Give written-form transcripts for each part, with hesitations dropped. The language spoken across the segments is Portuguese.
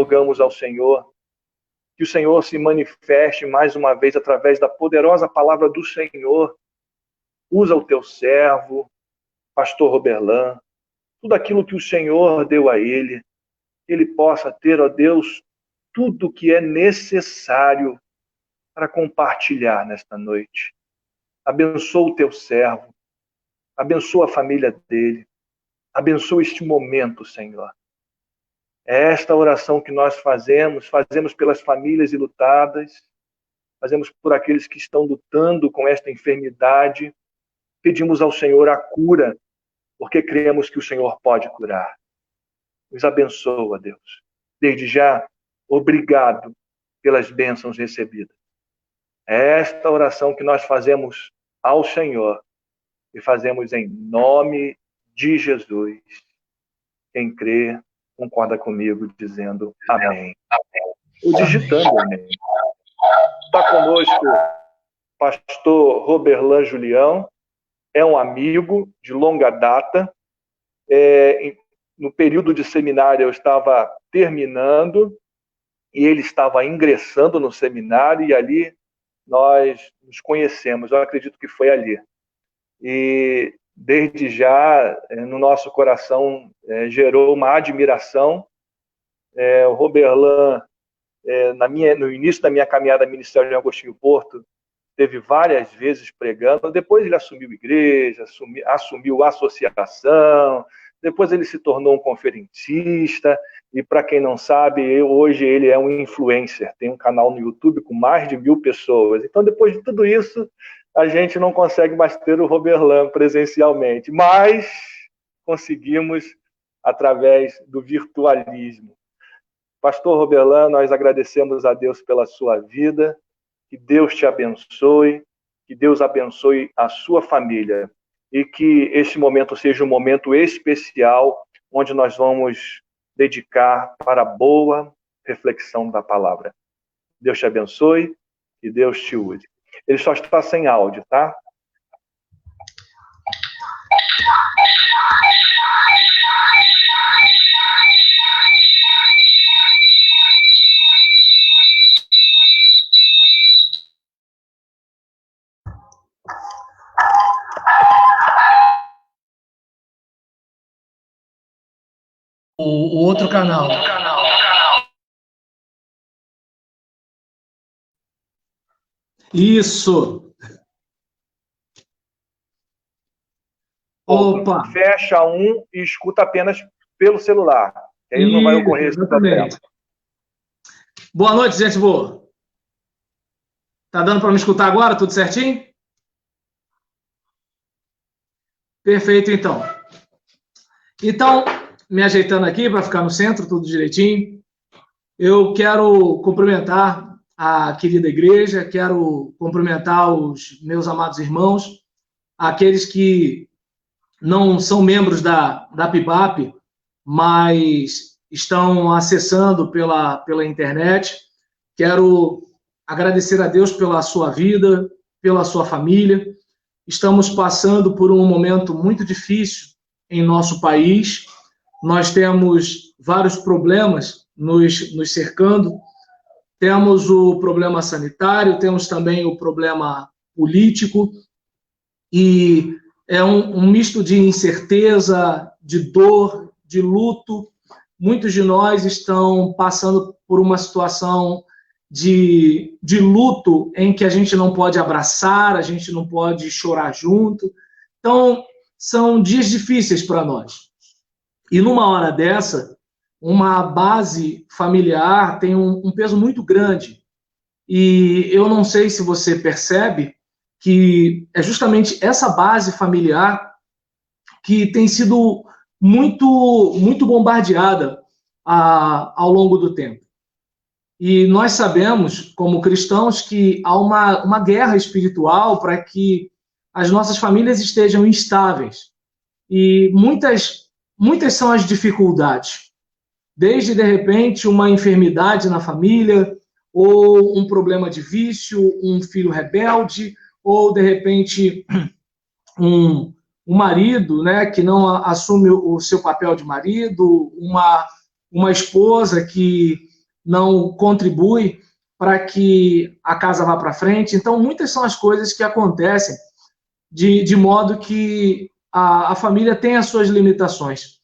rogamos ao Senhor que o Senhor se manifeste mais uma vez através da poderosa palavra do Senhor. Usa o teu servo, pastor Roberlan, tudo aquilo que o Senhor deu a ele, que ele possa ter, ó Deus, tudo que é necessário para compartilhar nesta noite. Abençoa o teu servo, abençoa a família dele, abençoa este momento, Senhor. É esta oração que nós fazemos pelas famílias enlutadas, fazemos por aqueles que estão lutando com esta enfermidade, pedimos ao Senhor a cura, porque cremos que o Senhor pode curar. Nos abençoa, Deus. Desde já, obrigado pelas bênçãos recebidas. É esta oração que nós fazemos ao Senhor e fazemos em nome de Jesus. Quem crê, concorda comigo dizendo amém. Ou digitando amém. Está conosco o pastor Roberlan Julião, é um amigo de longa data. No período de seminário eu estava terminando e ele estava ingressando no seminário e ali nós nos conhecemos. Eu acredito que foi ali. E desde já, no nosso coração, gerou uma admiração. O Roberlan, no início da minha caminhada ministerial em Agostinho Porto, teve várias vezes pregando. Depois ele assumiu igreja, assumiu associação, depois ele se tornou um conferencista, e para quem não sabe, hoje ele é um influencer, tem um canal no YouTube com mais de 1000 pessoas. Então, depois de tudo isso, a gente não consegue mais ter o Roberlan presencialmente, mas conseguimos através do virtualismo. Pastor Roberlan, nós agradecemos a Deus pela sua vida, que Deus te abençoe, que Deus abençoe a sua família e que este momento seja um momento especial onde nós vamos dedicar para a boa reflexão da palavra. Deus te abençoe e Deus te use. Ele só está sem áudio, tá? O outro canal. Isso. Opa. Fecha um e escuta apenas pelo celular. Que aí não vai ocorrer esse problema. Boa noite, gente boa. Tá dando para me escutar agora? Tudo certinho? Perfeito, então. Então, me ajeitando aqui para ficar no centro, tudo direitinho. Eu quero cumprimentar a querida igreja, quero cumprimentar os meus amados irmãos, aqueles que não são membros da PIBAP, mas estão acessando pela internet. Quero agradecer a Deus pela sua vida, pela sua família. Estamos passando por um momento muito difícil em nosso país. Nós temos vários problemas nos cercando. Temos o problema sanitário, temos também o problema político, e é um misto de incerteza, de dor, de luto. Muitos de nós estão passando por uma situação de luto em que a gente não pode abraçar, a gente não pode chorar junto. Então, são dias difíceis para nós. E numa hora dessa, uma base familiar tem um peso muito grande. E eu não sei se você percebe que é justamente essa base familiar que tem sido muito bombardeada ao longo do tempo. E nós sabemos, como cristãos, que há uma guerra espiritual para que as nossas famílias estejam estáveis. E muitas são as dificuldades. Desde, de repente, uma enfermidade na família, ou um problema de vício, um filho rebelde, ou, de repente, um marido, né, que não assume o seu papel de marido, uma esposa que não contribui para que a casa vá para frente. Então, muitas são as coisas que acontecem de modo que a família tem as suas limitações.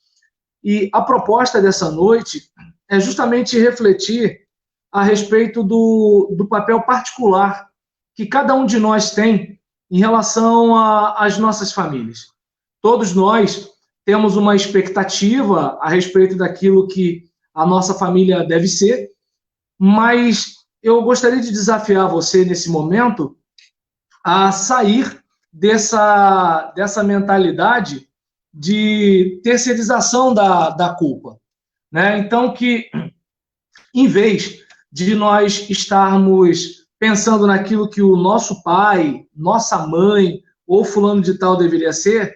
E a proposta dessa noite é justamente refletir a respeito do papel particular que cada um de nós tem em relação às nossas famílias. Todos nós temos uma expectativa a respeito daquilo que a nossa família deve ser, mas eu gostaria de desafiar você nesse momento a sair dessa mentalidade de terceirização da culpa, né? Então, que em vez de nós estarmos pensando naquilo que o nosso pai, nossa mãe ou fulano de tal deveria ser,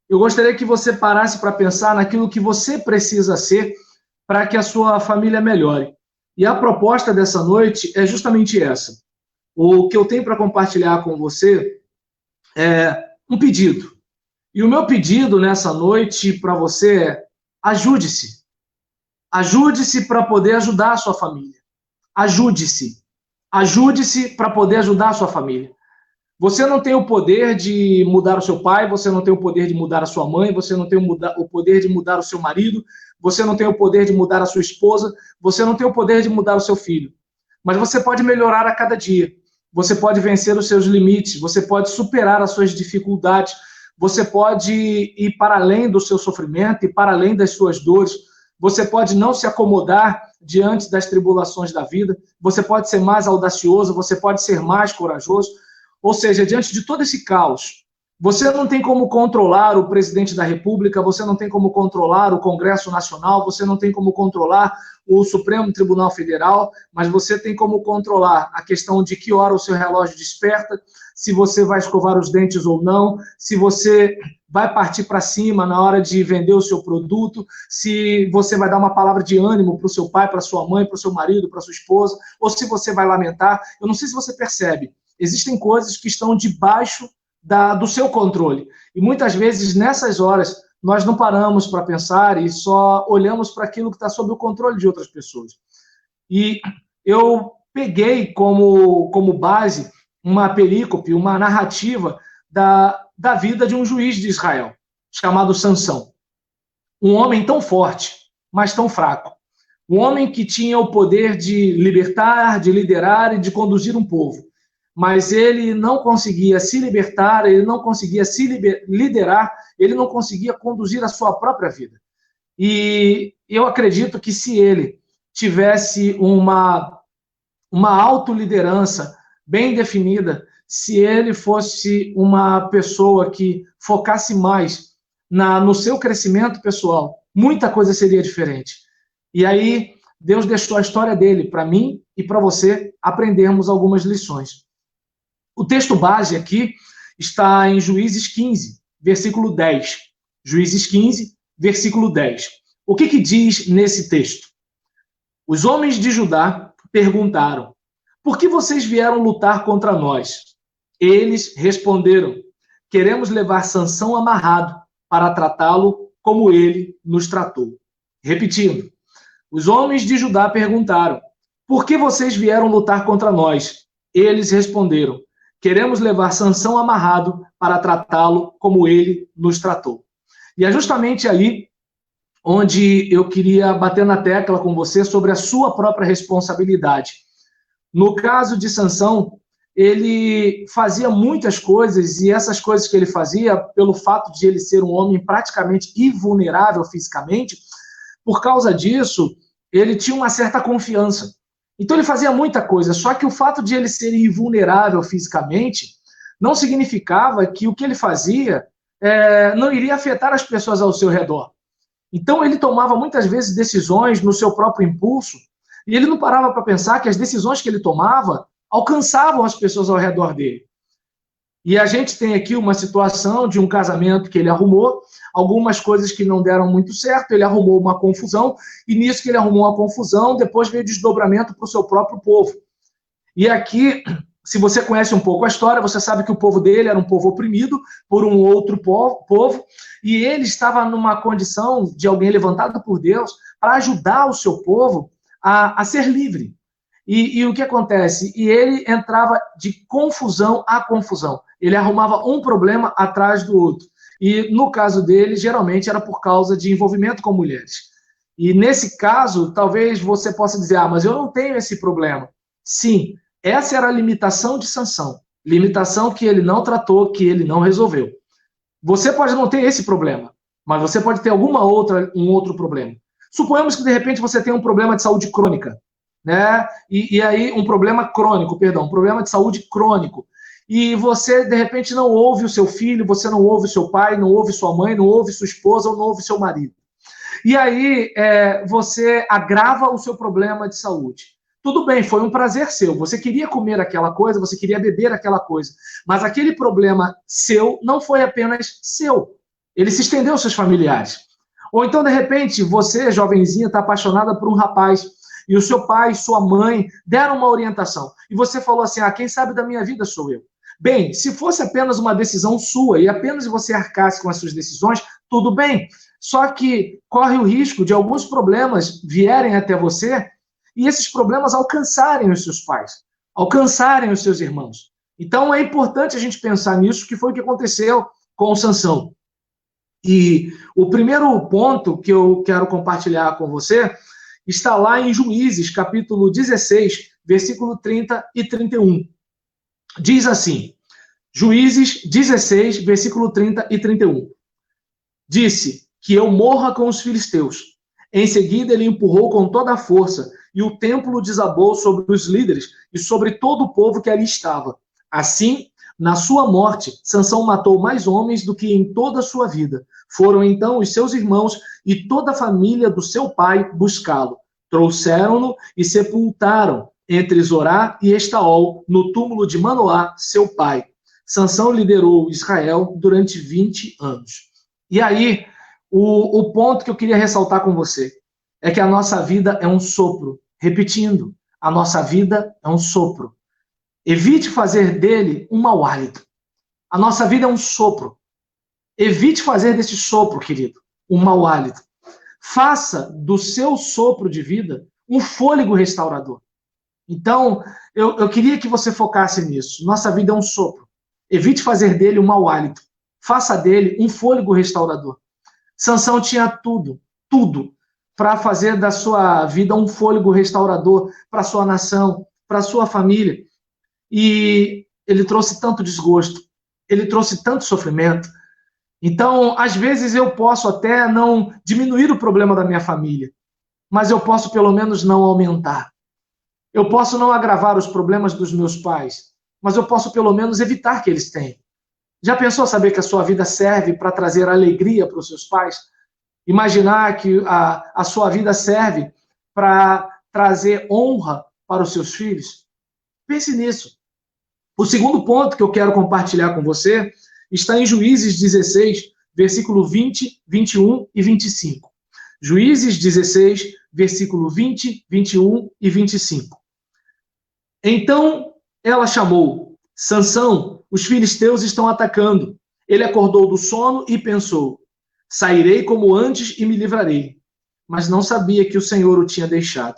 eu gostaria que você parasse para pensar naquilo que você precisa ser para que a sua família melhore. E a proposta dessa noite é justamente essa. O que eu tenho para compartilhar com você é um pedido. E o meu pedido nessa noite para você é: ajude-se. Ajude-se para poder ajudar a sua família. Ajude-se. Ajude-se para poder ajudar a sua família. Você não tem o poder de mudar o seu pai, você não tem o poder de mudar a sua mãe, você não tem o poder de mudar o seu marido, você não tem o poder de mudar a sua esposa, você não tem o poder de mudar o seu filho. Mas você pode melhorar a cada dia. Você pode vencer os seus limites, você pode superar as suas dificuldades, você pode ir para além do seu sofrimento e para além das suas dores. Você pode não se acomodar diante das tribulações da vida, você pode ser mais audacioso, você pode ser mais corajoso. Ou seja, diante de todo esse caos, você não tem como controlar o presidente da República, você não tem como controlar o Congresso Nacional, você não tem como controlar o Supremo Tribunal Federal, mas você tem como controlar a questão de que hora o seu relógio desperta, se você vai escovar os dentes ou não, se você vai partir para cima na hora de vender o seu produto, se você vai dar uma palavra de ânimo para o seu pai, para sua mãe, para o seu marido, para sua esposa, ou se você vai lamentar. Eu não sei se você percebe, existem coisas que estão debaixo do seu controle. E muitas vezes, nessas horas, nós não paramos para pensar e só olhamos para aquilo que está sob o controle de outras pessoas. E eu peguei como base uma perícope, uma narrativa da vida de um juiz de Israel, chamado Sansão. Um homem tão forte, mas tão fraco. Um homem que tinha o poder de libertar, de liderar e de conduzir um povo. Mas ele não conseguia se libertar, ele não conseguia se liderar, ele não conseguia conduzir a sua própria vida. E eu acredito que se ele tivesse uma autoliderança bem definida, se ele fosse uma pessoa que focasse mais no seu crescimento pessoal, muita coisa seria diferente. E aí, Deus deixou a história dele para mim e para você aprendermos algumas lições. O texto base aqui está em Juízes 15, versículo 10. Juízes 15, versículo 10. O que diz nesse texto? Os homens de Judá perguntaram: por que vocês vieram lutar contra nós? Eles responderam: queremos levar Sansão amarrado para tratá-lo como ele nos tratou. Repetindo, os homens de Judá perguntaram: por que vocês vieram lutar contra nós? Eles responderam: queremos levar Sansão amarrado para tratá-lo como ele nos tratou. E é justamente ali onde eu queria bater na tecla com você sobre a sua própria responsabilidade. No caso de Sansão, ele fazia muitas coisas, e essas coisas que ele fazia, pelo fato de ele ser um homem praticamente invulnerável fisicamente, por causa disso, ele tinha uma certa confiança. Então ele fazia muita coisa, só que o fato de ele ser invulnerável fisicamente não significava que o que ele fazia não iria afetar as pessoas ao seu redor. Então ele tomava muitas vezes decisões no seu próprio impulso, e ele não parava para pensar que as decisões que ele tomava alcançavam as pessoas ao redor dele. E a gente tem aqui uma situação de um casamento que ele arrumou, algumas coisas que não deram muito certo, ele arrumou uma confusão, e nisso que ele arrumou uma confusão, depois veio desdobramento para o seu próprio povo. E aqui, se você conhece um pouco a história, você sabe que o povo dele era um povo oprimido por um outro povo, e ele estava numa condição de alguém levantado por Deus para ajudar o seu povo a ser livre. E o que acontece? E ele entrava de confusão a confusão. Ele arrumava um problema atrás do outro. E no caso dele, geralmente era por causa de envolvimento com mulheres. E nesse caso, talvez você possa dizer, mas eu não tenho esse problema. Sim, essa era a limitação de Sansão. Limitação que ele não tratou, que ele não resolveu. Você pode não ter esse problema, mas você pode ter um outro problema. Suponhamos que, de repente, você tem um problema de saúde crônica, né? E aí, um problema de saúde crônico. E você, de repente, não ouve o seu filho, você não ouve o seu pai, não ouve sua mãe, não ouve sua esposa ou não ouve seu marido. E aí, você agrava o seu problema de saúde. Tudo bem, foi um prazer seu. Você queria comer aquela coisa, você queria beber aquela coisa. Mas aquele problema seu não foi apenas seu. Ele se estendeu aos seus familiares. Ou então, de repente, você, jovenzinha, está apaixonada por um rapaz e o seu pai e sua mãe deram uma orientação. E você falou assim, quem sabe da minha vida sou eu. Bem, se fosse apenas uma decisão sua e apenas você arcasse com as suas decisões, tudo bem. Só que corre o risco de alguns problemas vierem até você e esses problemas alcançarem os seus pais, alcançarem os seus irmãos. Então é importante a gente pensar nisso, que foi o que aconteceu com Sansão. E o primeiro ponto que eu quero compartilhar com você está lá em Juízes, capítulo 16, versículo 30 e 31. Diz assim, Juízes 16, versículo 30 e 31. Disse que eu morra com os filisteus. Em seguida ele empurrou com toda a força e o templo desabou sobre os líderes e sobre todo o povo que ali estava. Assim, na sua morte, Sansão matou mais homens do que em toda a sua vida. Foram então os seus irmãos e toda a família do seu pai buscá-lo. Trouxeram-no e sepultaram entre Zorá e Estaol, no túmulo de Manoá, seu pai. Sansão liderou Israel durante 20 anos. E aí, o ponto que eu queria ressaltar com você é que a nossa vida é um sopro. Repetindo, a nossa vida é um sopro. Evite fazer dele um mau hálito. A nossa vida é um sopro. Evite fazer desse sopro, querido, um mau hálito. Faça do seu sopro de vida um fôlego restaurador. Então, eu queria que você focasse nisso. Nossa vida é um sopro. Evite fazer dele um mau hálito. Faça dele um fôlego restaurador. Sansão tinha tudo para fazer da sua vida um fôlego restaurador para a sua nação, para a sua família. E ele trouxe tanto desgosto, ele trouxe tanto sofrimento. Então, às vezes eu posso até não diminuir o problema da minha família, mas eu posso pelo menos não aumentar. Eu posso não agravar os problemas dos meus pais, mas eu posso pelo menos evitar que eles tenham. Já pensou saber que a sua vida serve para trazer alegria para os seus pais? Imaginar que a sua vida serve para trazer honra para os seus filhos? Pense nisso. O segundo ponto que eu quero compartilhar com você está em Juízes 16, versículo 20, 21 e 25. Juízes 16, versículo 20, 21 e 25. Então ela chamou, Sansão, os filisteus estão atacando. Ele acordou do sono e pensou, sairei como antes e me livrarei. Mas não sabia que o Senhor o tinha deixado.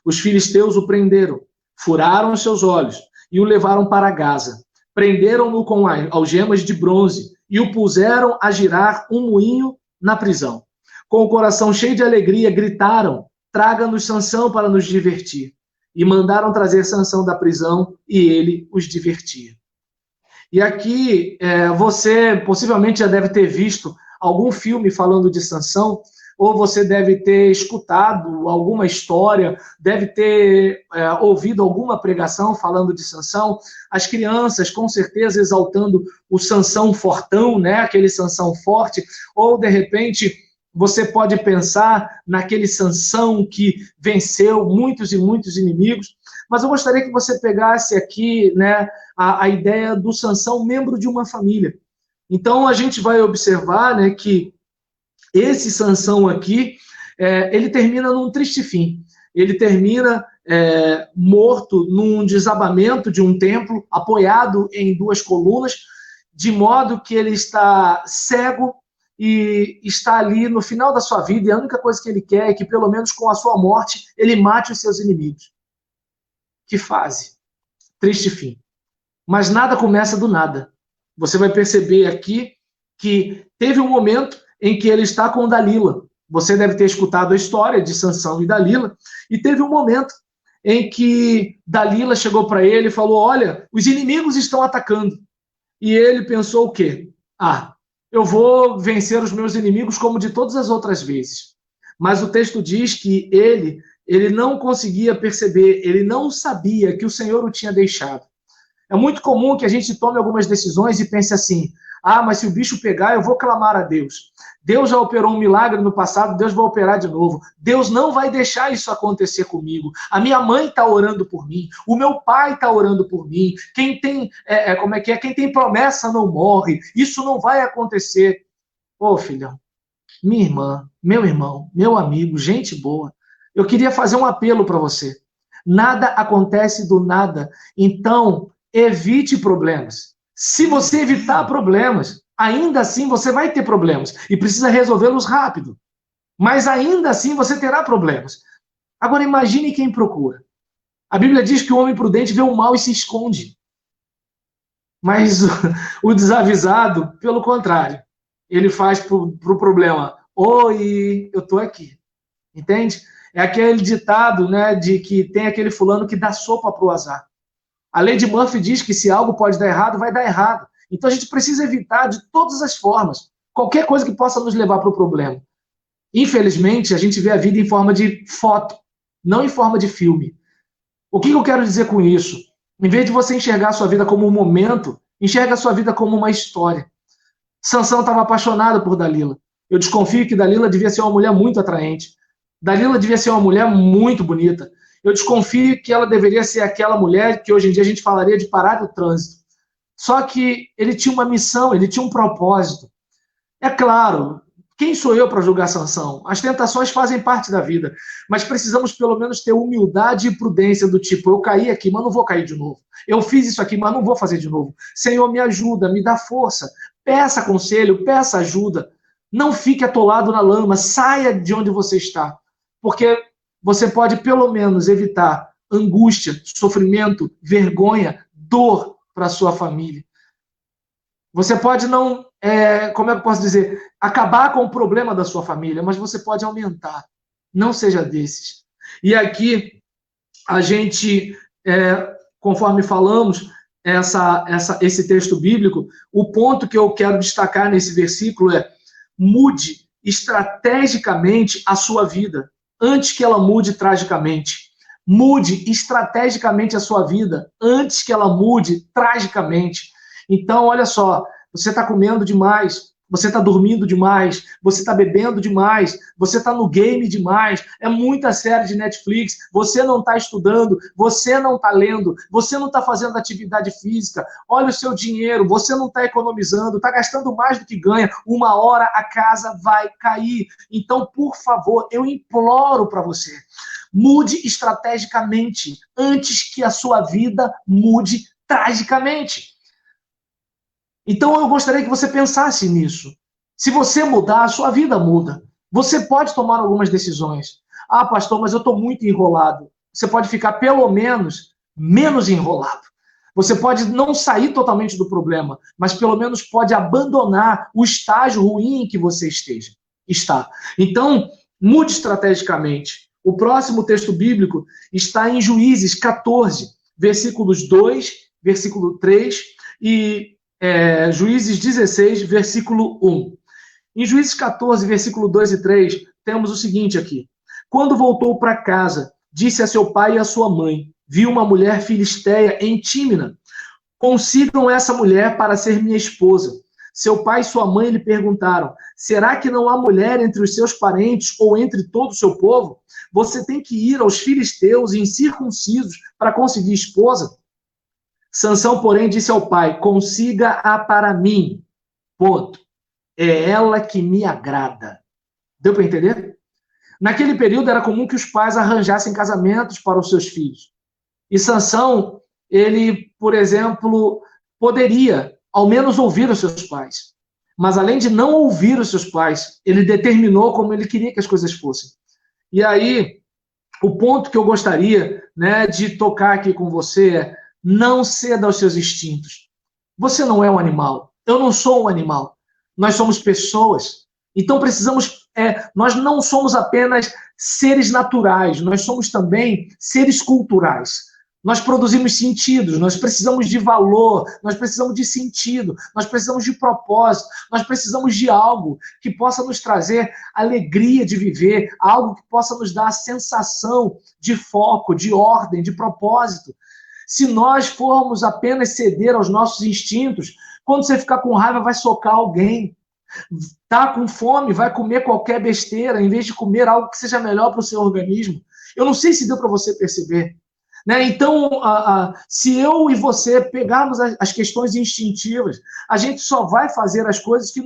Os filisteus o prenderam, furaram os seus olhos e o levaram para Gaza. Prenderam-no com algemas de bronze e o puseram a girar um moinho na prisão. Com o coração cheio de alegria, gritaram, traga-nos Sansão para nos divertir. E mandaram trazer Sansão da prisão e ele os divertia. E aqui você possivelmente já deve ter visto algum filme falando de Sansão, ou você deve ter escutado alguma história, deve ter ouvido alguma pregação falando de Sansão. As crianças, com certeza, exaltando o Sansão fortão, né? Aquele Sansão forte, ou de repente você pode pensar naquele Sansão que venceu muitos e muitos inimigos, mas eu gostaria que você pegasse aqui, né, a ideia do Sansão membro de uma família. Então a gente vai observar, né, que esse Sansão aqui, ele termina num triste fim. Ele termina morto num desabamento de um templo, apoiado em 2 colunas, de modo que ele está cego e está ali no final da sua vida, e a única coisa que ele quer é que, pelo menos com a sua morte, ele mate os seus inimigos. Que fase. Triste fim. Mas nada começa do nada. Você vai perceber aqui que teve um momento em que ele está com Dalila. Você deve ter escutado a história de Sansão e Dalila, e teve um momento em que Dalila chegou para ele e falou: olha, os inimigos estão atacando. E ele pensou o quê? Eu vou vencer os meus inimigos como de todas as outras vezes. Mas o texto diz que ele não conseguia perceber, ele não sabia que o Senhor o tinha deixado. É muito comum que a gente tome algumas decisões e pense assim: mas se o bicho pegar, eu vou clamar a Deus. Deus já operou um milagre no passado, Deus vai operar de novo. Deus não vai deixar isso acontecer comigo. A minha mãe está orando por mim, o meu pai está orando por mim. Quem tem, Quem tem promessa não morre. Isso não vai acontecer. Filhão, minha irmã, meu irmão, meu amigo, gente boa, eu queria fazer um apelo para você. Nada acontece do nada. Então, evite problemas. Se você evitar problemas, ainda assim você vai ter problemas e precisa resolvê-los rápido. Mas ainda assim você terá problemas. Agora imagine quem procura. A Bíblia diz que o homem prudente vê o mal e se esconde. Mas o desavisado, pelo contrário, ele faz para o problema: oi, eu estou aqui. Entende? É aquele ditado, né, de que tem aquele fulano que dá sopa para o azar. A lei de Murphy diz que se algo pode dar errado, vai dar errado. Então a gente precisa evitar de todas as formas qualquer coisa que possa nos levar para o problema. Infelizmente, a gente vê a vida em forma de foto, não em forma de filme. O que eu quero dizer com isso? Em vez de você enxergar a sua vida como um momento, enxerga a sua vida como uma história. Sansão estava apaixonado por Dalila. Eu desconfio que Dalila devia ser uma mulher muito atraente. Dalila devia ser uma mulher muito bonita. Eu desconfio que ela deveria ser aquela mulher que hoje em dia a gente falaria de parar o trânsito. Só que ele tinha uma missão, ele tinha um propósito. É claro, quem sou eu para julgar Sansão? As tentações fazem parte da vida, mas precisamos pelo menos ter humildade e prudência do tipo: eu caí aqui, mas não vou cair de novo. Eu fiz isso aqui, mas não vou fazer de novo. Senhor, me ajuda, me dá força. Peça conselho, peça ajuda. Não fique atolado na lama, saia de onde você está. Porque você pode, pelo menos, evitar angústia, sofrimento, vergonha, dor para a sua família. Você pode não, como é que eu posso dizer, acabar com o problema da sua família, mas você pode aumentar. Não seja desses. E aqui, a gente, conforme falamos, esse texto bíblico, o ponto que eu quero destacar nesse versículo é: mude estrategicamente a sua vida, antes que ela mude tragicamente. Mude estrategicamente a sua vida, antes que ela mude tragicamente. Então, olha só, você está comendo demais, você está dormindo demais, você está bebendo demais, você está no game demais, é muita série de Netflix, você não está estudando, você não está lendo, você não está fazendo atividade física, olha o seu dinheiro, você não está economizando, está gastando mais do que ganha, uma hora a casa vai cair. Então, por favor, eu imploro para você, mude estrategicamente, antes que a sua vida mude tragicamente. Então eu gostaria que você pensasse nisso. Se você mudar, a sua vida muda. Você pode tomar algumas decisões. Pastor, mas eu estou muito enrolado. Você pode ficar pelo menos enrolado. Você pode não sair totalmente do problema, mas pelo menos pode abandonar o estágio ruim em que você está. Então, mude estrategicamente. O próximo texto bíblico está em Juízes 14, versículos 2, versículo 3 e Juízes 16, versículo 1. Em Juízes 14, versículo 2 e 3, temos o seguinte aqui: quando voltou para casa, disse a seu pai e a sua mãe: vi uma mulher filisteia em Tímina. Consigam essa mulher para ser minha esposa. Seu pai e sua mãe lhe perguntaram: será que não há mulher entre os seus parentes ou entre todo o seu povo? Você tem que ir aos filisteus incircuncisos para conseguir esposa? Sansão, porém, disse ao pai: consiga-a para mim. Ponto. É ela que me agrada. Deu para entender? Naquele período era comum que os pais arranjassem casamentos para os seus filhos. E Sansão, ele, por exemplo, poderia ao menos ouvir os seus pais. Mas além de não ouvir os seus pais, ele determinou como ele queria que as coisas fossem. E aí, o ponto que eu gostaria, né, de tocar aqui com você é: não ceda aos seus instintos. Você não é um animal. Eu não sou um animal. Nós somos pessoas. Então nós não somos apenas seres naturais, nós somos também seres culturais. Nós produzimos sentidos, nós precisamos de valor, nós precisamos de sentido, nós precisamos de propósito, nós precisamos de algo que possa nos trazer alegria de viver, algo que possa nos dar a sensação de foco, de ordem, de propósito. Se nós formos apenas ceder aos nossos instintos, quando você ficar com raiva, vai socar alguém. Tá com fome, vai comer qualquer besteira, em vez de comer algo que seja melhor para o seu organismo. Eu não sei se deu para você perceber. Né? Então, se eu e você pegarmos as questões instintivas, a gente só vai fazer as coisas que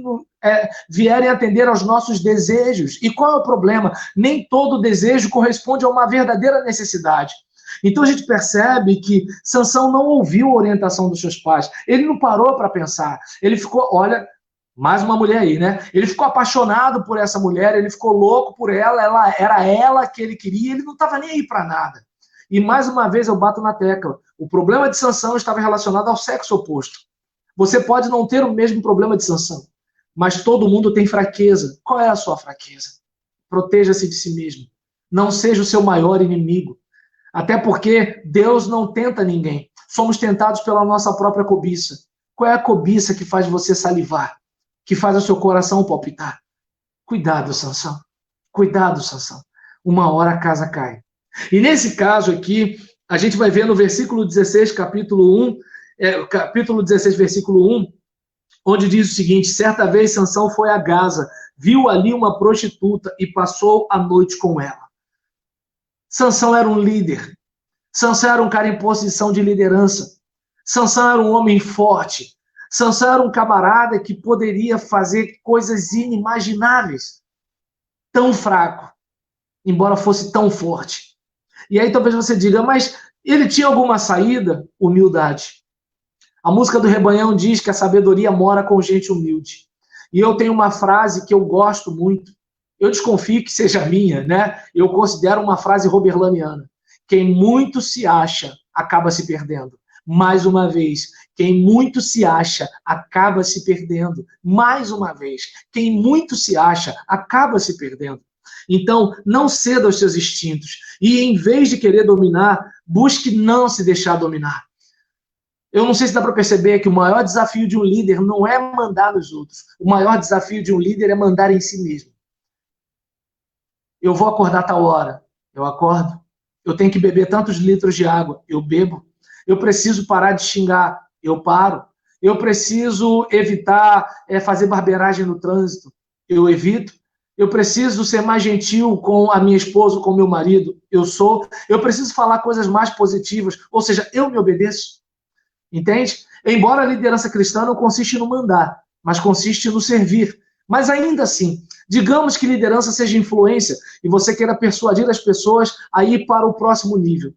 vierem atender aos nossos desejos. E qual é o problema? Nem todo desejo corresponde a uma verdadeira necessidade. Então a gente percebe que Sansão não ouviu a orientação dos seus pais. Ele não parou para pensar. Ele ficou, olha, mais uma mulher aí, né? Ele ficou apaixonado por essa mulher, ele ficou louco por ela, era ela que ele queria, ele não estava nem aí para nada. E mais uma vez eu bato na tecla. O problema de Sansão estava relacionado ao sexo oposto. Você pode não ter o mesmo problema de Sansão, mas todo mundo tem fraqueza. Qual é a sua fraqueza? Proteja-se de si mesmo. Não seja o seu maior inimigo. Até porque Deus não tenta ninguém. Somos tentados pela nossa própria cobiça. Qual é a cobiça que faz você salivar? Que faz o seu coração palpitar? Cuidado, Sansão. Cuidado, Sansão. Uma hora a casa cai. E nesse caso aqui, a gente vai ver no versículo 16, capítulo 16, versículo 1, onde diz o seguinte: certa vez Sansão foi a Gaza, viu ali uma prostituta e passou a noite com ela. Sansão era um líder. Sansão era um cara em posição de liderança. Sansão era um homem forte. Sansão era um camarada que poderia fazer coisas inimagináveis. Tão fraco, embora fosse tão forte. E aí talvez você diga, mas ele tinha alguma saída? Humildade. A música do Rebanhão diz que a sabedoria mora com gente humilde. E eu tenho uma frase que eu gosto muito. Eu desconfio que seja minha, né? Eu considero uma frase roberlaniana. Quem muito se acha, acaba se perdendo. Mais uma vez, quem muito se acha, acaba se perdendo. Mais uma vez, quem muito se acha, acaba se perdendo. Então, não ceda aos seus instintos. E em vez de querer dominar, busque não se deixar dominar. Eu não sei se dá para perceber que o maior desafio de um líder não é mandar nos outros. O maior desafio de um líder é mandar em si mesmo. Eu vou acordar tal hora. Eu acordo. Eu tenho que beber tantos litros de água. Eu bebo. Eu preciso parar de xingar. Eu paro. Eu preciso evitar fazer barbeiragem no trânsito. Eu evito. Eu preciso ser mais gentil com a minha esposa, com o meu marido. Eu sou. Eu preciso falar coisas mais positivas. Ou seja, eu me obedeço. Entende? Embora a liderança cristã não consiste no mandar, mas consiste no servir. Mas ainda assim, digamos que liderança seja influência e você queira persuadir as pessoas a ir para o próximo nível.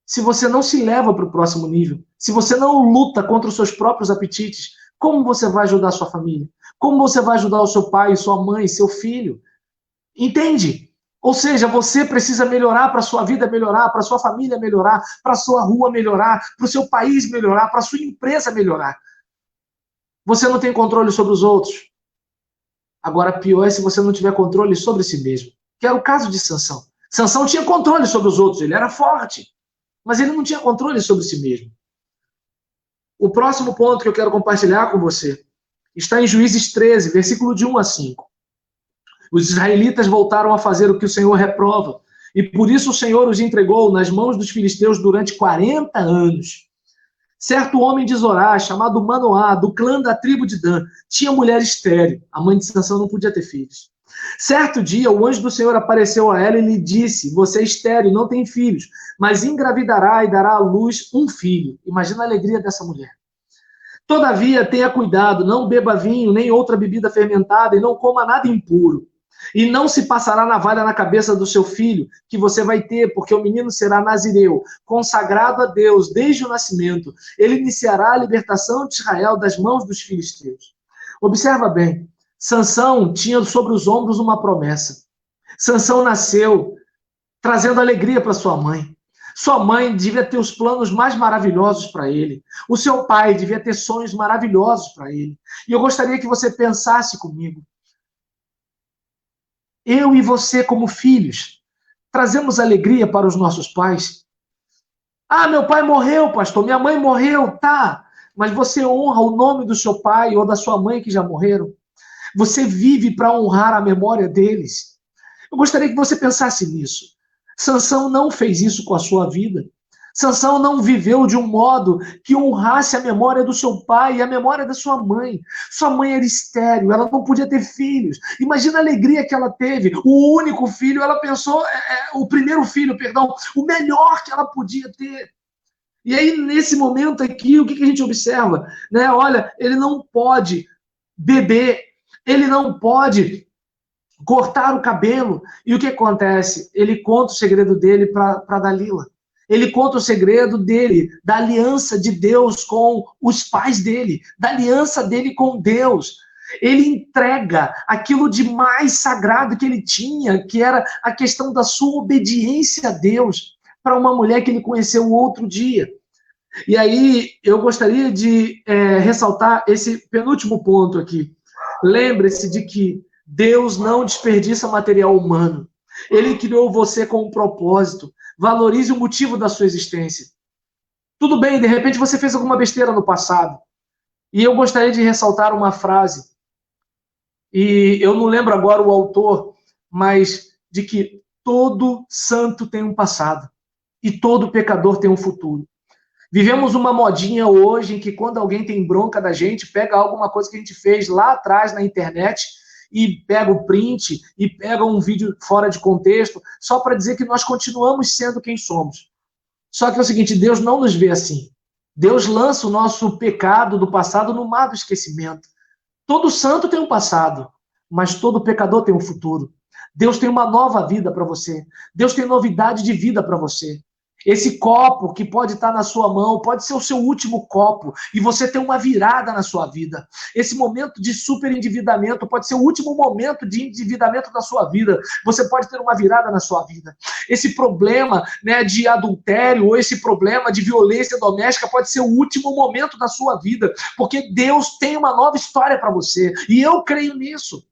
Se você não se leva para o próximo nível, se você não luta contra os seus próprios apetites, como você vai ajudar a sua família? Como você vai ajudar o seu pai, sua mãe, seu filho? Entende? Ou seja, você precisa melhorar para a sua vida melhorar, para a sua família melhorar, para a sua rua melhorar, para o seu país melhorar, para a sua empresa melhorar. Você não tem controle sobre os outros. Agora, pior é se você não tiver controle sobre si mesmo. Que era o caso de Sansão. Sansão tinha controle sobre os outros, ele era forte, mas ele não tinha controle sobre si mesmo. O próximo ponto que eu quero compartilhar com você está em Juízes 13, versículo de 1 a 5. Os israelitas voltaram a fazer o que o Senhor reprova, e por isso o Senhor os entregou nas mãos dos filisteus durante 40 anos. Certo homem de Zorá, chamado Manoá, do clã da tribo de Dan, tinha mulher estéril. A mãe de Sansão não podia ter filhos. Certo dia, o anjo do Senhor apareceu a ela e lhe disse: você é estéril, não tem filhos, mas engravidará e dará à luz um filho. Imagina a alegria dessa mulher. Todavia, tenha cuidado, não beba vinho, nem outra bebida fermentada, e não coma nada impuro. E não se passará navalha na cabeça do seu filho, que você vai ter, porque o menino será nazireu, consagrado a Deus desde o nascimento. Ele iniciará a libertação de Israel das mãos dos filisteus. Observa bem, Sansão tinha sobre os ombros uma promessa. Sansão nasceu trazendo alegria para sua mãe. Sua mãe devia ter os planos mais maravilhosos para ele. O seu pai devia ter sonhos maravilhosos para ele. E eu gostaria que você pensasse comigo. Eu e você, como filhos, trazemos alegria para os nossos pais. Ah, meu pai morreu, pastor, minha mãe morreu, tá. Mas você honra o nome do seu pai ou da sua mãe que já morreram? Você vive para honrar a memória deles? Eu gostaria que você pensasse nisso. Sansão não fez isso com a sua vida. Sansão não viveu de um modo que honrasse a memória do seu pai e a memória da sua mãe. Sua mãe era estéril, ela não podia ter filhos. Imagina a alegria que ela teve. O único filho, ela pensou, o primeiro filho, perdão, o melhor que ela podia ter. E aí, nesse momento aqui, o que a gente observa? Né? Olha, ele não pode beber, ele não pode cortar o cabelo. E o que acontece? Ele conta o segredo dele para Dalila. Ele conta o segredo dele, da aliança de Deus com os pais dele, da aliança dele com Deus. Ele entrega aquilo de mais sagrado que ele tinha, que era a questão da sua obediência a Deus, para uma mulher que ele conheceu outro dia. E aí eu gostaria de ressaltar esse penúltimo ponto aqui. Lembre-se de que Deus não desperdiça material humano. Ele criou você com um propósito. Valorize o motivo da sua existência. Tudo bem, de repente você fez alguma besteira no passado. E eu gostaria de ressaltar uma frase. E eu não lembro agora o autor, mas de que todo santo tem um passado. E todo pecador tem um futuro. Vivemos uma modinha hoje em que quando alguém tem bronca da gente, pega alguma coisa que a gente fez lá atrás na internet e pega o print e pega um vídeo fora de contexto, só para dizer que nós continuamos sendo quem somos. Só que é o seguinte, Deus não nos vê assim. Deus lança o nosso pecado do passado no mar do esquecimento. Todo santo tem um passado, mas todo pecador tem um futuro. Deus tem uma nova vida para você. Deus tem novidade de vida para você. Esse copo que pode estar na sua mão, pode ser o seu último copo, e você tem uma virada na sua vida. Esse momento de superendividamento pode ser o último momento de endividamento da sua vida. Você pode ter uma virada na sua vida. Esse problema, né, de adultério, ou esse problema de violência doméstica pode ser o último momento da sua vida, porque Deus tem uma nova história para você, e eu creio nisso.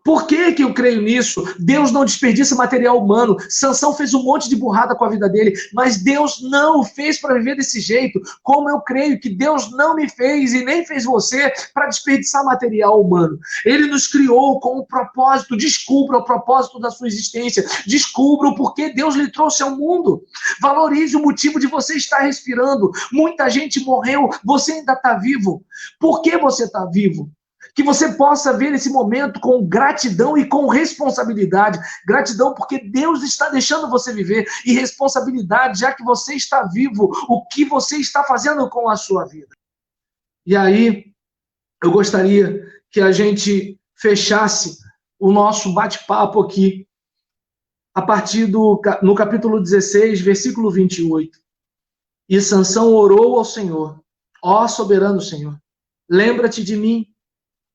Por que eu creio nisso? Deus não desperdiça material humano. Sansão fez um monte de burrada com a vida dele, mas Deus não o fez para viver desse jeito. Como eu creio que Deus não me fez e nem fez você para desperdiçar material humano. Ele nos criou com um propósito. Descubra o propósito da sua existência. Descubra o porquê Deus lhe trouxe ao mundo. Valorize o motivo de você estar respirando. Muita gente morreu, você ainda está vivo. Por que você está vivo? Que você possa ver esse momento com gratidão e com responsabilidade. Gratidão porque Deus está deixando você viver. E responsabilidade, já que você está vivo, o que você está fazendo com a sua vida. E aí, eu gostaria que a gente fechasse o nosso bate-papo aqui, a partir no capítulo 16, versículo 28. E Sansão orou ao Senhor: ó soberano Senhor, lembra-te de mim.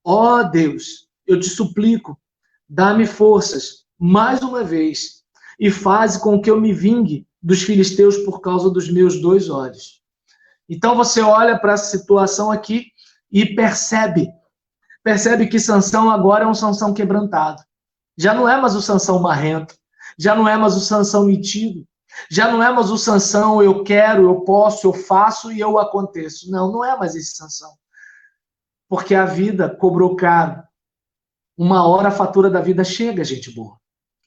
Ó Deus, eu te suplico, dá-me forças, mais uma vez, e faze com que eu me vingue dos filisteus por causa dos meus 2 olhos. Então você olha para essa situação aqui e percebe que Sansão agora é um Sansão quebrantado. Já não é mais o Sansão marrento, já não é mais o Sansão metido, já não é mais o Sansão eu quero, eu posso, eu faço e eu aconteço. Não, não é mais esse Sansão. Porque a vida cobrou caro. Uma hora a fatura da vida chega, gente boa.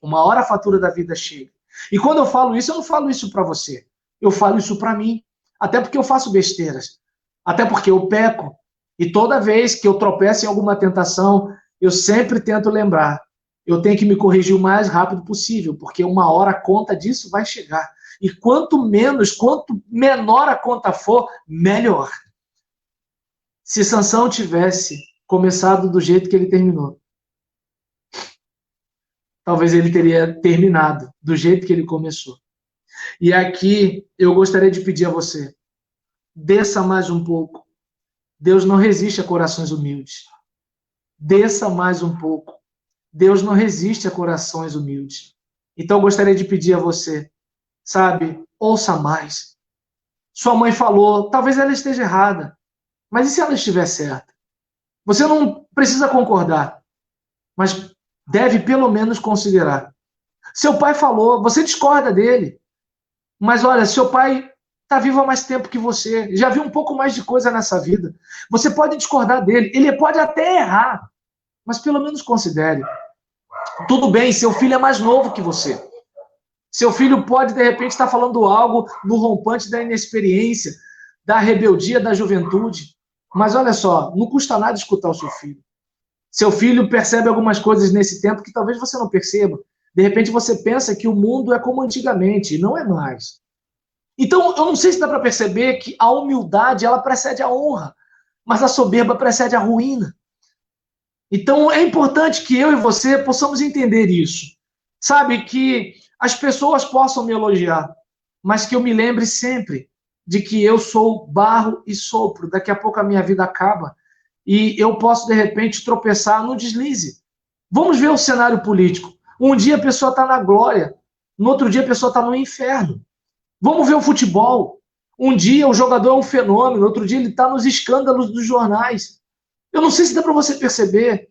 Uma hora a fatura da vida chega. E quando eu falo isso, eu não falo isso para você. Eu falo isso para mim. Até porque eu faço besteiras. Até porque eu peco. E toda vez que eu tropeço em alguma tentação, eu sempre tento lembrar. Eu tenho que me corrigir o mais rápido possível, porque uma hora a conta disso vai chegar. E quanto menor a conta for, melhor. Se Sansão tivesse começado do jeito que ele terminou, talvez ele teria terminado do jeito que ele começou. E aqui eu gostaria de pedir a você, desça mais um pouco, Deus não resiste a corações humildes. Desça mais um pouco. Deus não resiste a corações humildes. Então eu gostaria de pedir a você, sabe, ouça mais. Sua mãe falou, talvez ela esteja errada, mas e se ela estiver certa? Você não precisa concordar, mas deve pelo menos considerar. Seu pai falou, você discorda dele, mas olha, seu pai está vivo há mais tempo que você, já viu um pouco mais de coisa nessa vida. Você pode discordar dele, ele pode até errar, mas pelo menos considere. Tudo bem, seu filho é mais novo que você. Seu filho pode, de repente, estar falando algo no rompante da inexperiência, da rebeldia da juventude. Mas olha só, não custa nada escutar o seu filho. Seu filho percebe algumas coisas nesse tempo que talvez você não perceba. De repente você pensa que o mundo é como antigamente, e não é mais. Então, eu não sei se dá para perceber que a humildade, ela precede a honra, mas a soberba precede a ruína. Então, é importante que eu e você possamos entender isso. Sabe, que as pessoas possam me elogiar, mas que eu me lembre sempre de que eu sou barro e sopro. Daqui a pouco a minha vida acaba e eu posso, de repente, tropeçar no deslize. Vamos ver o cenário político. Um dia a pessoa está na glória, no outro dia a pessoa está no inferno. Vamos ver o futebol. Um dia o jogador é um fenômeno, no outro dia ele está nos escândalos dos jornais. Eu não sei se dá para você perceber.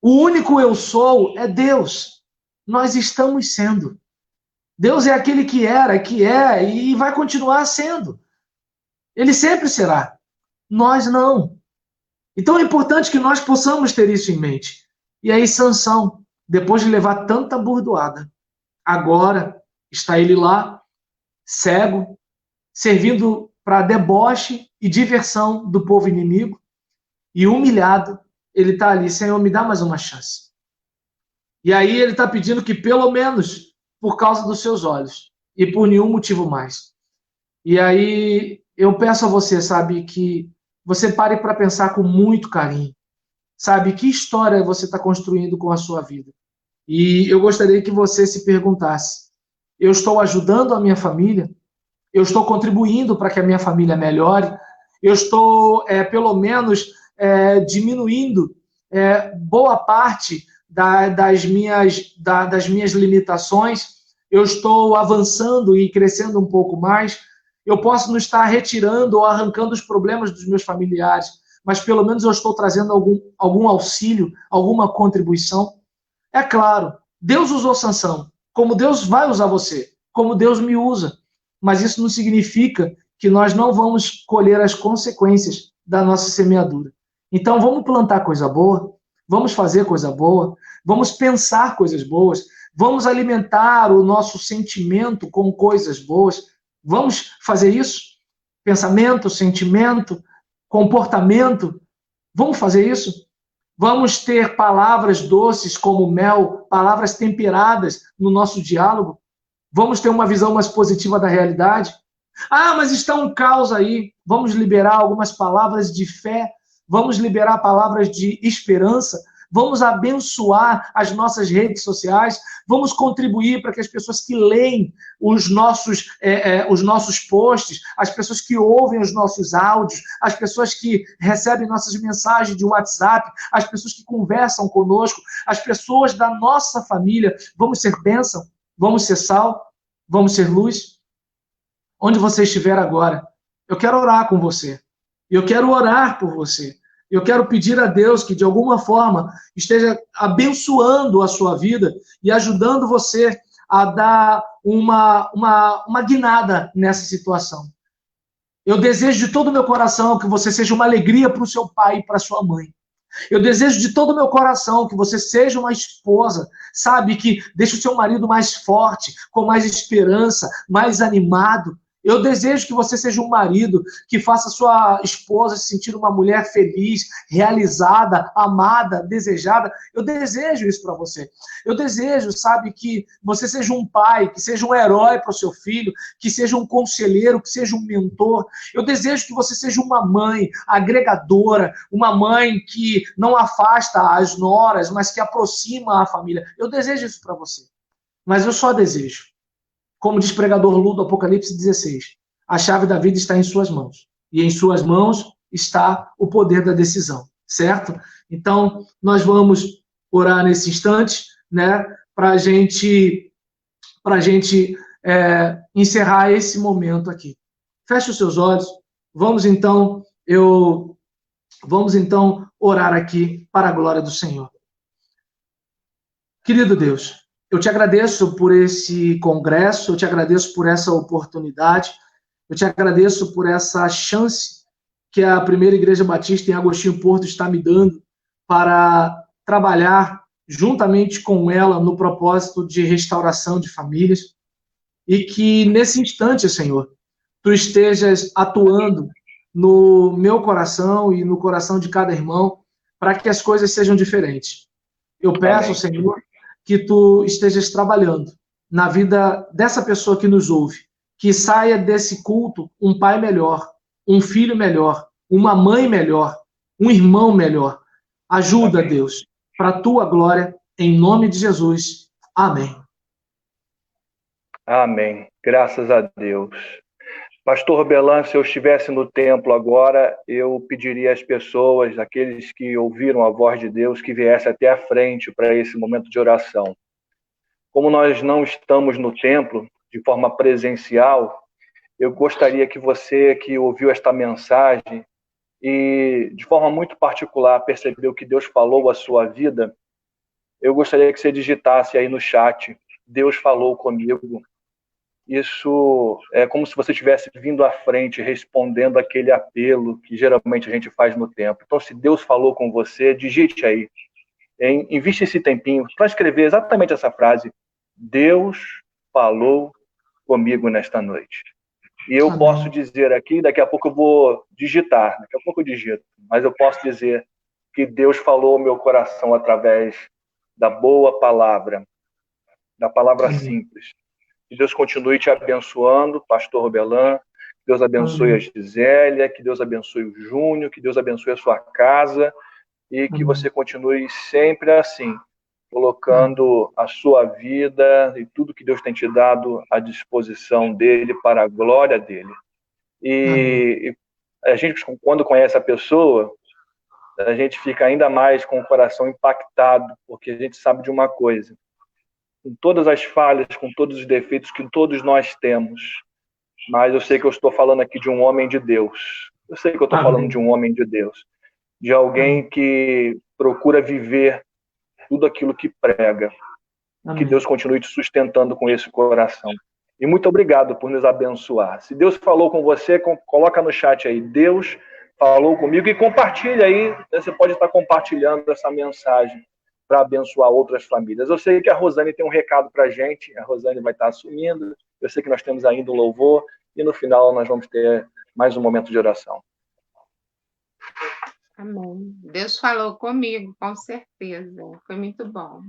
O único eu sou é Deus. Nós estamos sendo. Deus é aquele que era, que é e vai continuar sendo. Ele sempre será. Nós não. Então é importante que nós possamos ter isso em mente. E aí Sansão, depois de levar tanta burdoada, agora está ele lá, cego, servindo para deboche e diversão do povo inimigo, e humilhado, ele está ali, Senhor, me dá mais uma chance. E aí ele está pedindo que, pelo menos, por causa dos seus olhos, e por nenhum motivo mais. E aí eu peço a você, sabe, que você pare para pensar com muito carinho. Sabe, que história você está construindo com a sua vida? E eu gostaria que você se perguntasse, eu estou ajudando a minha família? Eu estou contribuindo para que a minha família melhore? Eu estou, pelo menos, diminuindo boa parte das minhas limitações? Eu estou avançando e crescendo um pouco mais? Eu posso não estar retirando ou arrancando os problemas dos meus familiares, mas pelo menos eu estou trazendo algum auxílio, alguma contribuição? É claro, Deus usou Sansão, como Deus vai usar você, como Deus me usa. Mas isso não significa que nós não vamos colher as consequências da nossa semeadura. Então vamos plantar coisa boa, vamos fazer coisa boa, vamos pensar coisas boas, vamos alimentar o nosso sentimento com coisas boas. Vamos fazer isso? Pensamento, sentimento, comportamento. Vamos fazer isso? Vamos ter palavras doces como mel, palavras temperadas no nosso diálogo? Vamos ter uma visão mais positiva da realidade? Ah, mas está um caos aí. Vamos liberar algumas palavras de fé, vamos liberar palavras de esperança, vamos abençoar as nossas redes sociais, vamos contribuir para que as pessoas que leem os nossos posts, as pessoas que ouvem os nossos áudios, as pessoas que recebem nossas mensagens de WhatsApp, as pessoas que conversam conosco, as pessoas da nossa família, vamos ser bênção, vamos ser sal, vamos ser luz. Onde você estiver agora, eu quero orar com você, eu quero orar por você. Eu quero pedir a Deus que, de alguma forma, esteja abençoando a sua vida e ajudando você a dar uma guinada nessa situação. Eu desejo de todo o meu coração que você seja uma alegria para o seu pai e para a sua mãe. Eu desejo de todo o meu coração que você seja uma esposa, sabe, que deixe o seu marido mais forte, com mais esperança, mais animado. Eu desejo que você seja um marido que faça sua esposa se sentir uma mulher feliz, realizada, amada, desejada. Eu desejo isso para você. Eu desejo, sabe, que você seja um pai, que seja um herói para o seu filho, que seja um conselheiro, que seja um mentor. Eu desejo que você seja uma mãe agregadora, uma mãe que não afasta as noras, mas que aproxima a família. Eu desejo isso para você. Mas eu só desejo. Como diz pregador Lu do Apocalipse 16, a chave da vida está em suas mãos. E em suas mãos está o poder da decisão, certo? Então, nós vamos orar nesse instante, né, para a gente encerrar esse momento aqui. Feche os seus olhos. Vamos então orar aqui para a glória do Senhor. Querido Deus, eu te agradeço por esse congresso, eu te agradeço por essa oportunidade, eu te agradeço por essa chance que a Primeira Igreja Batista em Agostinho Porto está me dando para trabalhar juntamente com ela no propósito de restauração de famílias, e que nesse instante, Senhor, tu estejas atuando no meu coração e no coração de cada irmão para que as coisas sejam diferentes. Eu peço, Amém. Senhor, que tu estejas trabalhando na vida dessa pessoa que nos ouve, que saia desse culto um pai melhor, um filho melhor, uma mãe melhor, um irmão melhor. Ajuda, Amém. Deus, para a tua glória, em nome de Jesus. Amém. Amém. Graças a Deus. Pastor Roberlan, se eu estivesse no templo agora, eu pediria às pessoas, aqueles que ouviram a voz de Deus, que viessem até a frente para esse momento de oração. Como nós não estamos no templo de forma presencial, eu gostaria que você que ouviu esta mensagem e de forma muito particular percebeu que Deus falou a sua vida, eu gostaria que você digitasse aí no chat: Deus falou comigo. Isso é como se você estivesse vindo à frente, respondendo aquele apelo que geralmente a gente faz no templo. Então, se Deus falou com você, digite aí. Investe esse tempinho para escrever exatamente essa frase: Deus falou comigo nesta noite. E eu Amém. posso dizer aqui, daqui a pouco eu vou digitar, daqui a pouco eu digito, mas eu posso dizer que Deus falou ao meu coração através da boa palavra, da palavra Amém. simples. Que Deus continue te abençoando, pastor Roberlan, que Deus abençoe a Gisélia, que Deus abençoe o Júnior, que Deus abençoe a sua casa e que você continue sempre assim, colocando a sua vida e tudo que Deus tem te dado à disposição dele para a glória dele. E a gente, quando conhece a pessoa, a gente fica ainda mais com o coração impactado, porque a gente sabe de uma coisa: com todas as falhas, com todos os defeitos que todos nós temos, mas eu sei que eu estou falando aqui de um homem de Deus. Eu sei que eu estou falando de um homem de Deus, de alguém que procura viver tudo aquilo que prega. Que Deus continue te sustentando com esse coração. E muito obrigado por nos abençoar. Se Deus falou com você, coloca no chat aí: Deus falou comigo, e compartilha aí. Você pode estar compartilhando essa mensagem para abençoar outras famílias. Eu sei que a Rosane tem um recado para a gente, a Rosane vai estar assumindo, eu sei que nós temos ainda um louvor, e no final nós vamos ter mais um momento de oração. Amém. Deus falou comigo, com certeza. Foi muito bom.